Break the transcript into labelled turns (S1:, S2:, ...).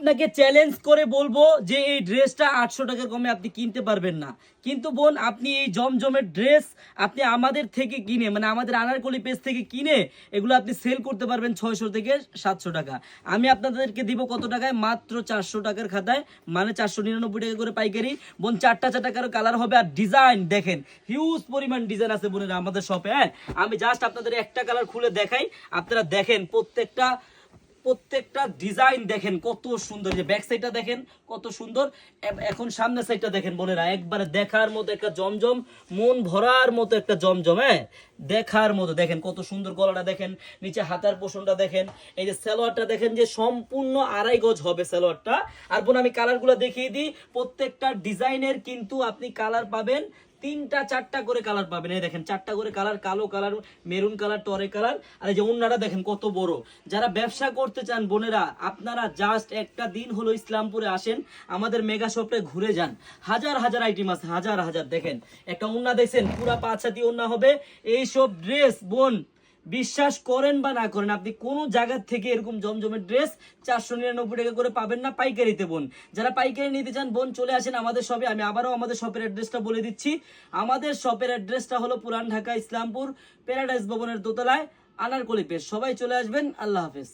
S1: আপনাকে চ্যালেঞ্জ করে বলবো যে এই ড্রেসটা 800 টাকার কমে আপনি কিনতে পারবেন না। কিন্তু বোন, আপনি এই জমজমের ড্রেস আপনি আমাদের থেকে কিনে, মানে আমাদের আনারকলি পেজ থেকে কিনে এগুলো আপনি সেল করতে পারবেন 600 থেকে 700 টাকা। আমি আপনাদেরকে দিব কত টাকায়? মাত্র 400 টাকার খাতায়, মানে 499 টাকা করে পাইকারি। বোন, চারটা টাকার কালার হবে। আর ডিজাইন দেখেন, হিউজ পরিমাণ ডিজাইন আছে বোনেরা আমাদের শপে। হ্যাঁ, আমি জাস্ট আপনাদের একটা কালার খুলে দেখাই, আপনারা দেখেন প্রত্যেকটা ডিজাইন দেখেন কত সুন্দর। যে ব্যাক সাইডটা দেখেন কত সুন্দর, এখন সামনের সাইডটা দেখেন বোনেরা, একবারে দেখার মতো একটা জমজম, মন ভরার মতো একটা জমজম। হ্যাঁ, দেখার মতো। দেখেন কত সুন্দর গলাটা দেখেন, নিচে হাতার পোষণটা দেখেন, এই যে সালোয়ারটা দেখেন যে সম্পূর্ণ 2.5 গজ হবে সালোয়ারটা। আর বোন, আমি কালারগুলো দেখিয়ে দিই। প্রত্যেকটা ডিজাইনের কিন্তু আপনি কালার পাবেন 3টা 4টা করে কালার পাবেন। এই দেখেন 4টা করে কালার, কালো কালার, মেরুন কালার, টরে কালার। আর এই যে ওন্নাটা দেখেন কত বড়। যারা ব্যবসা করতে চান বোনেরা, আপনারা জাস্ট একটা দিন হলো ইসলামপুরে আসেন, আমাদের মেগা শপে ঘুরে যান। হাজার হাজার আইটেম আছে, হাজার হাজার। দেখেন একটা ওন্না দেখছেন, পুরা 5 হাতি ওন্না হবে। এইসব ড্রেস বোন, বিশ্বাস করেন বা না করেন, আপনি কোন জায়গা থেকে এরকম জমজমের ড্রেস 499 টাকা করে পাবেন না পাইকারিতে। বোন, যারা পাইকারি নিতে চান বোন, চলে আসেন আমাদের শপে। আমি আবারও আমাদের শপের অ্যাড্রেসটা বলে দিচ্ছি। আমাদের শপের অ্যাড্রেসটা হলো পুরান ঢাকা ইসলামপুর প্যারাডাইস ভবনের দোতলায়, আনারকলি পেজ। সবাই চলে আসবেন। আল্লাহ হাফেজ।